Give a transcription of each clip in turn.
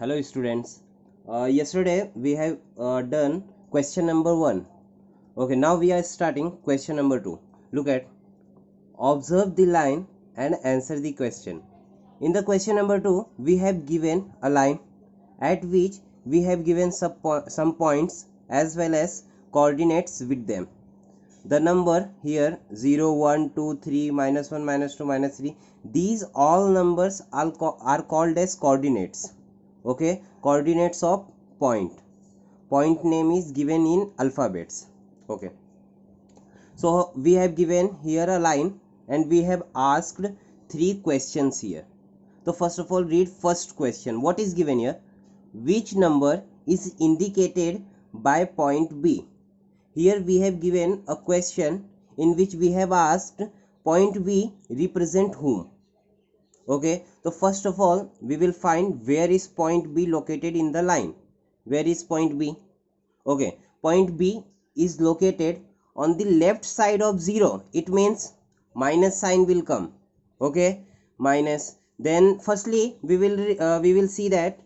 Hello students. Yesterday we have done question number 1. Okay, now we are starting question number 2. Look at, observe the line and answer the question. In the question number 2 we have given a line at which we have given some points as well as coordinates with them. The number here 0, 1, 2, 3, minus 1, minus 2, minus 3, these all numbers are called as coordinates. Okay, coordinates of point name is given in alphabets. Okay, so we have given here a line and we have asked 3 questions here. So first of all, read first question. What is given here? Which number is indicated by point B? Here we have given a question in which we have asked point B represent whom. Okay, so first of all we will find where is point B located in the line. Where is point B? Okay, point B is located on the left side of 0. It means minus sign will come. Okay, minus. Then firstly we will see that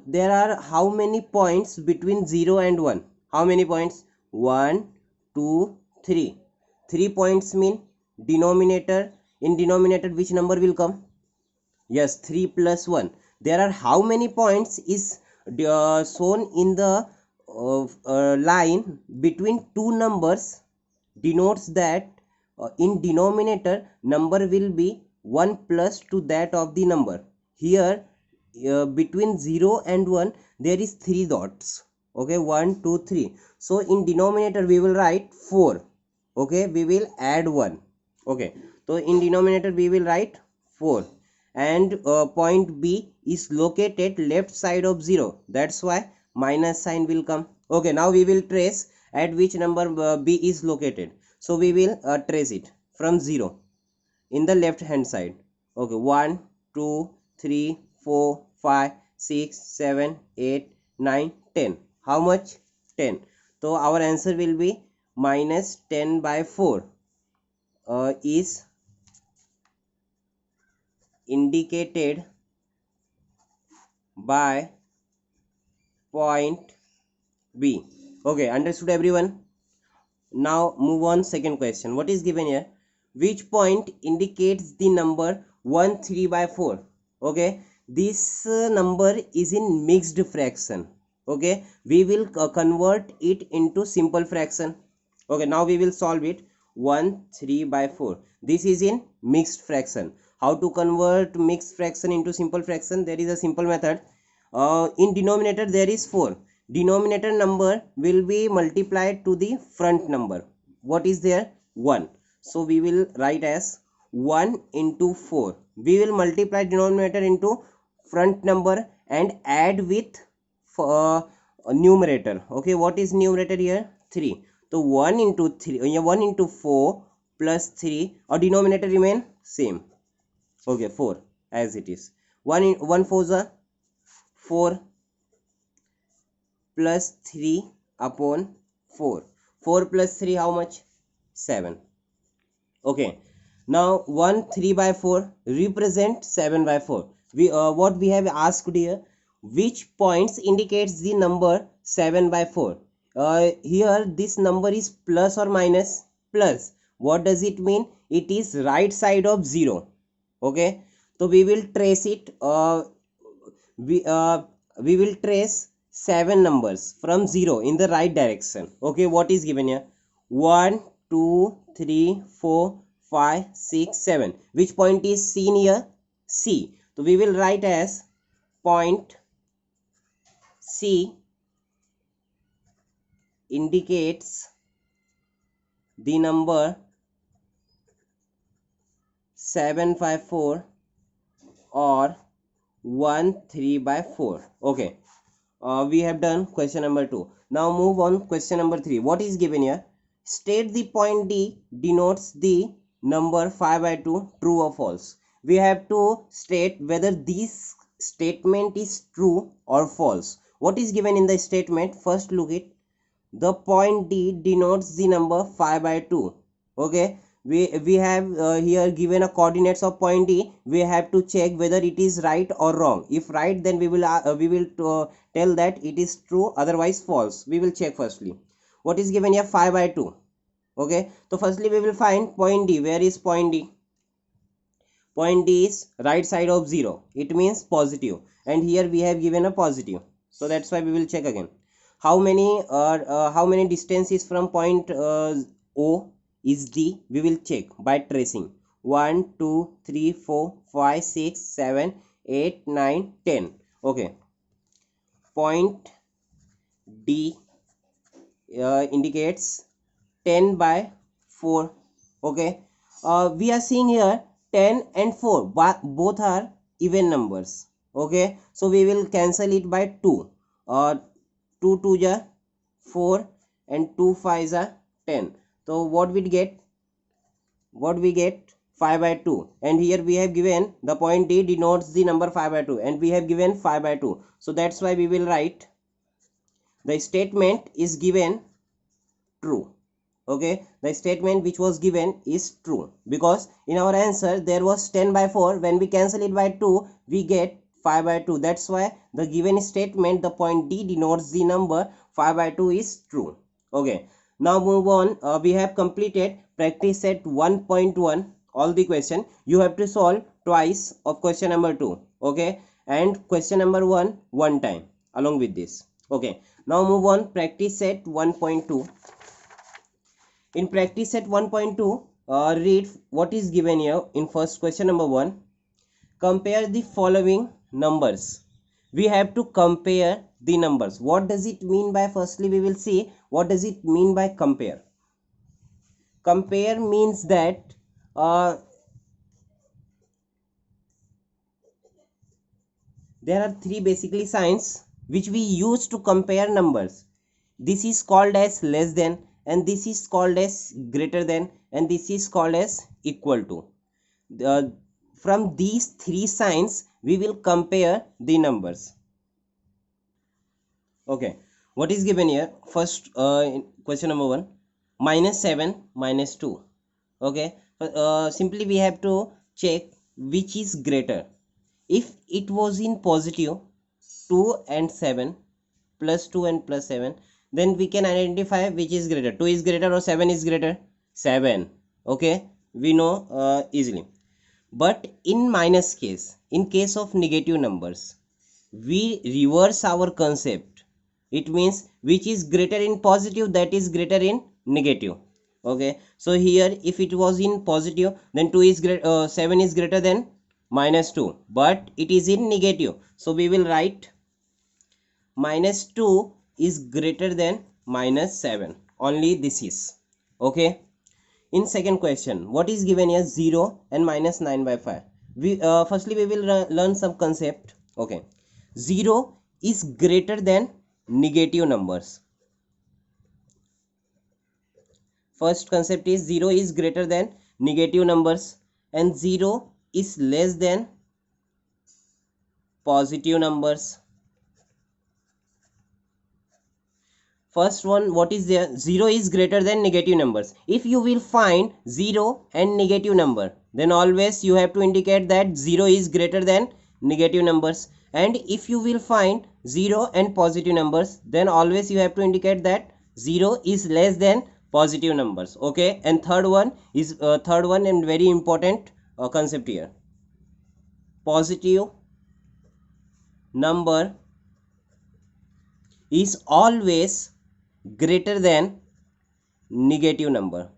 there are how many points between 0 and 1. How many points? 1, 2, 3. 3 points mean denominator. In denominator which number will come? Yes, 3 plus 1. There are how many points is shown in the line between two numbers denotes that in denominator number will be 1 plus to that of the number. Here between 0 and 1 there is 3 dots. Okay, 1, 2, 3. So in denominator we will write 4. Okay, we will add 1. Okay, so in denominator we will write 4 and point B is located left side of 0. That's why minus sign will come. Okay, now we will trace at which number B is located. So we will trace it from 0 in the left hand side. Okay, 1, 2, 3, 4, 5, 6, 7, 8, 9, 10. How much? 10. So our answer will be minus 10 by 4 is indicated by point B. Okay, understood everyone? Now move on second question. What is given here? Which point indicates the number 1, 3 by 4? Okay, this number is in mixed fraction. Okay, we will convert it into simple fraction. Okay, now we will solve it. 1, 3 by 4. This is in mixed fraction. How to convert mixed fraction into simple fraction? There is a simple method. In denominator there is 4. Denominator number will be multiplied to the front number. What is there? 1. So we will write as 1 into 4. We will multiply denominator into front number and add with numerator. Okay, what is numerator here? 3. So 1 into 3, 1 into 4 plus 3, or denominator remain same. Okay, 4 as it is. 1 4 is 4 plus 3 upon 4. 4 plus 3 how much? 7. Okay, now 1 3 by 4 represent 7 by 4. What we have asked here, which points indicates the number 7 by 4? Here this number is plus or minus? Plus. What does it mean? It is right side of 0. Okay, so we will trace it. We will trace 7 numbers from 0 in the right direction. Okay, what is given here? 1, 2, 3, 4, 5, 6, 7. Which point is seen here? C. So we will write as point C indicates the number 7 by 4 or 1 3 by 4. Okay, we have done question number 2. Now move on question number 3. What is given here? State the point D denotes the number 5 by 2, true or false. We have to state whether this statement is true or false. What is given in the statement? First look it. The point D denotes the number 5 by 2. Okay, we have here given a coordinates of point D. We have to check whether it is right or wrong. If right, then we will tell that it is true, otherwise false. We will check firstly. What is given here? 5/2. Okay, so firstly we will find point D. Where is point D? Point D is right side of 0. It means positive, and here we have given a positive. So that's why we will check again. How many distance is from point O is D? We will check by tracing. 1 2 3 4 5 6 7 8 9 10. Okay, point D indicates 10/4. Okay, we are seeing here 10 and 4, but both are even numbers. Okay, so we will cancel it by 2. 2 2 are 4 and 2 5 are 10. So what we get? 5/2, and here we have given the point D denotes the number 5/2, and we have given 5/2. So that's why we will write the statement is given true. Okay, the statement which was given is true, because in our answer there was 10/4. When we cancel it by 2, we get 5/2. That's why the given statement, the point D denotes the number 5/2, is true. Okay, now move on. We have completed practice set 1.1. all the question. You have to solve twice of question number 2. Okay, and question number 1 one time along with this. Okay, now move on. Practice set 1.2. In practice set 1.2, read what is given here in first question number 1. Compare the following numbers. We have to compare the numbers. What does it mean by, firstly we will see what does it mean by compare. Compare means that there are three basically signs which we use to compare numbers. This is called as less than, and this is called as greater than, and this is called as equal to. From these three signs we will compare the numbers. Okay, what is given here? First, question number 1, -7 -2. Okay, simply we have to check which is greater. If it was in positive, 2 and 7, plus 2 and plus 7, then we can identify which is greater. 2 is greater or 7 is greater? 7. Okay, we know easily. But in minus case, in case of negative numbers, we reverse our concept. It means which is greater in positive, that is greater in negative. Okay, so here if it was in positive, then 7 is greater than -2, but it is in negative, so we will write -2 is greater than -7. Only this is okay. In second question, what is given here? 0 and -9/5. We firstly we will learn some concept. Okay, 0 is greater than negative numbers. First concept is 0 is greater than negative numbers, and 0 is less than positive numbers. First one, what is there? 0 is greater than negative numbers. If you will find 0 and negative number, then always you have to indicate that 0 is greater than negative numbers. And if you will find 0 and positive numbers, then always you have to indicate that 0 is less than positive numbers. Okay, and third one and very important concept here. Positive number is always greater than negative number.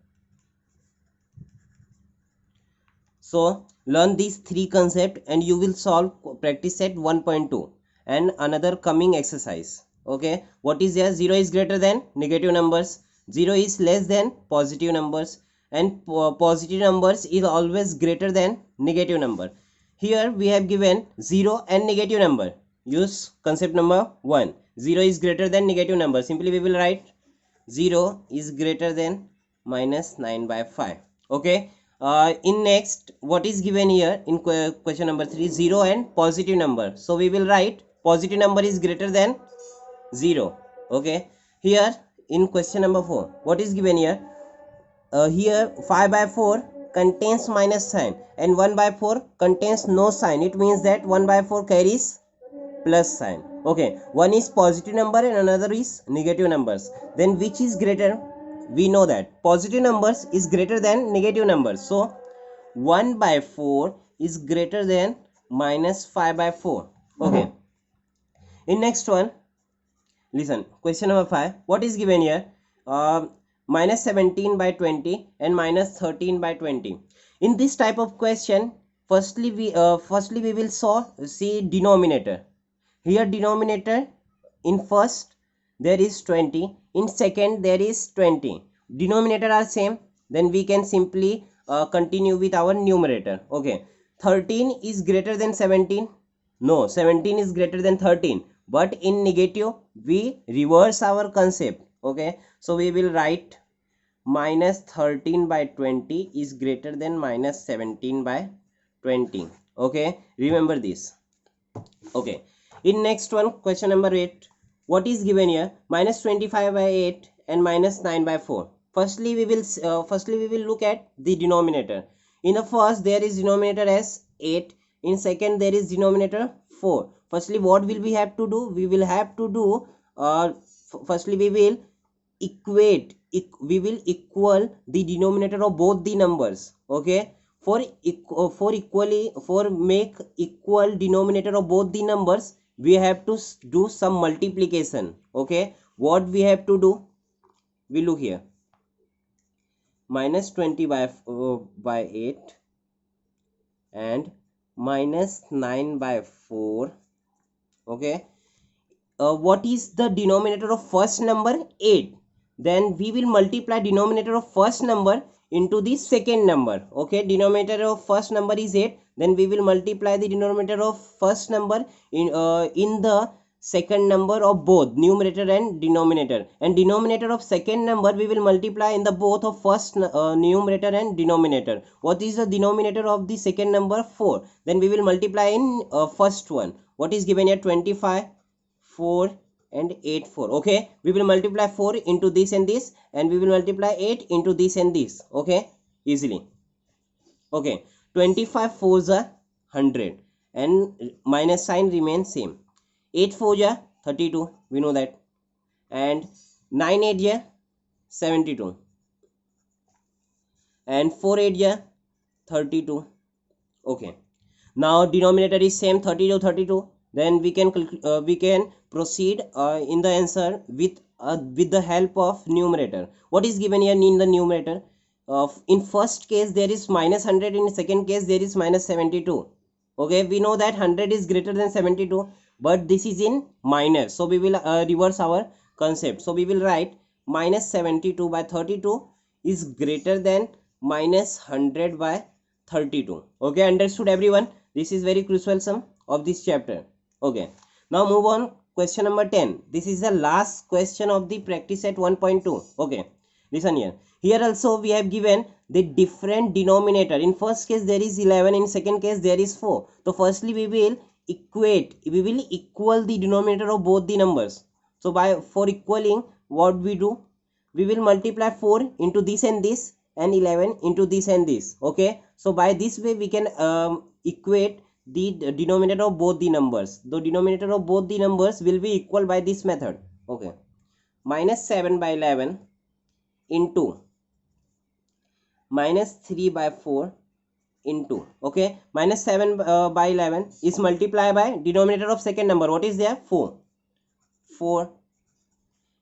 So learn these three concepts and you will solve practice set 1.2 and another coming exercise. Okay, what is there? 0 is greater than negative numbers, 0 is less than positive numbers, and positive numbers is always greater than negative number. Here we have given 0 and negative number. Use concept number 1. 0 is greater than negative number. Simply we will write 0 is greater than -9/5. Okay. In next, what is given here in question number 3? 0 and positive number. So we will write positive number is greater than 0. Okay. Here in question number 4, what is given here? here 5 by 4 contains minus sign and 1 by 4 contains no sign. It means that 1 by 4 carries plus sign. Okay, one is positive number and another is negative numbers. Then which is greater? We know that positive numbers is greater than negative numbers. So 1 by 4 is greater than minus 5 by 4. Okay, in next one, listen, question number 5. What is given here? Minus 17 by 20 and minus 13 by 20. In this type of question, firstly we will see denominator. Here denominator, in first there is 20, in second there is 20. Denominator are same, then we can simply continue with our numerator. Okay, 13 is greater than 17. No, 17 is greater than 13, but in negative we reverse our concept. Okay, so we will write minus 13 by 20 is greater than minus 17 by 20. Okay, remember this. Okay, in next one, question number 8. What is given here? Minus 25 by 8 and minus 9 by 4. Firstly we will look at the denominator. In the first there is denominator as 8, in second there is denominator 4. Firstly what will we have to do? We will have to do firstly we will equal the denominator of both the numbers. Okay, for make equal denominator of both the numbers, we have to do some multiplication. Okay, what we have to do? We look here, minus 20 by 8 and minus 9 by 4. Okay, what is the denominator of first number? 8. Then we will multiply denominator of first number into the second number. Okay, denominator of first number is 8, then we will multiply the denominator of first number in the second number of both numerator and denominator, and denominator of second number we will multiply in the both of first numerator and denominator. What is the denominator of the second number? 4. Then we will multiply in first one. What is given here? 25, 4 and 8, 4. Okay, we will multiply 4 into this and this, and we will multiply 8 into this and this. Okay, easily. Okay, 25 4s are 100 and minus sign remains same. 8 4s are 32, we know that, and 9 8s are 72 and 4 8s are 32. Okay, now denominator is same, 32 32. Then we can proceed in the answer with the help of numerator. What is given here in the numerator? In first case there is minus 100, in second case there is minus 72. Okay, we know that 100 is greater than 72, but this is in minus, so we will reverse our concept. So we will write minus 72 by 32 is greater than minus 100 by 32. Okay, understood everyone? This is very crucial sum of this chapter. Okay, now move on, question number 10. This is the last question of the practice set 1.2. okay, listen here. Here also we have given the different denominator. In first case there is 11, in second case there is 4. So firstly we will equal the denominator of both the numbers. So for equaling, what we do? We will multiply 4 into this and this, and 11 into this and this. Okay, so by this way we can equate the denominator of both the numbers. The denominator of both the numbers will be equal by this method. Okay, minus 7 by 11 into minus 3 by 4 into, okay, minus 7 by 11 is multiplied by denominator of second number. What is there? 4,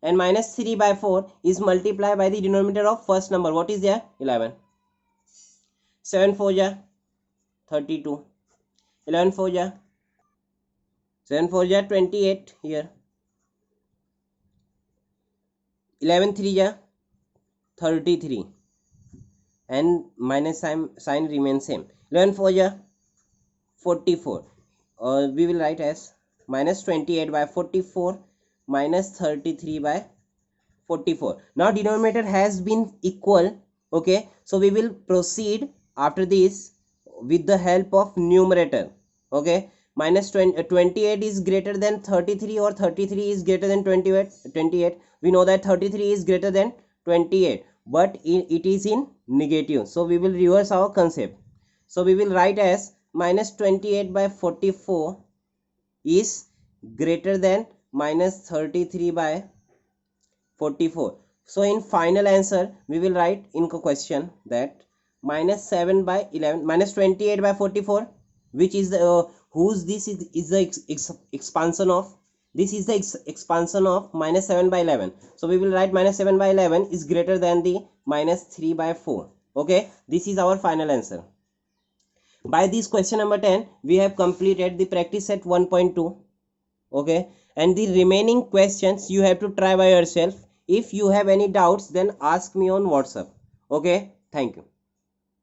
and minus 3 by 4 is multiplied by the denominator of first number. What is there? 11. 7 4 ja 32. 11 4 ja 7 4 ja 28 here. 11 3 ja 33, and minus sign remains same. 11 4 ja 44. We will write as minus 28 by 44 minus 33 by 44. Now denominator has been equal. Okay, so we will proceed after this with the help of numerator. Okay, minus 28 is greater than 33, or 33 is greater than 28. We know that 33 is greater than 28. but it is in negative, so we will reverse our concept. So we will write as minus 28 by 44 is greater than minus 33 by 44. So in final answer we will write in question that minus 7 by 11 minus 28 by 44, which is the whose this is the expansion of, this is the expansion of minus 7 by 11. So we will write minus 7 by 11 is greater than the minus 3 by 4. Okay, this is our final answer. By this question number 10 we have completed the practice set 1.2. okay, and the remaining questions you have to try by yourself. If you have any doubts then ask me on WhatsApp. Okay, thank you.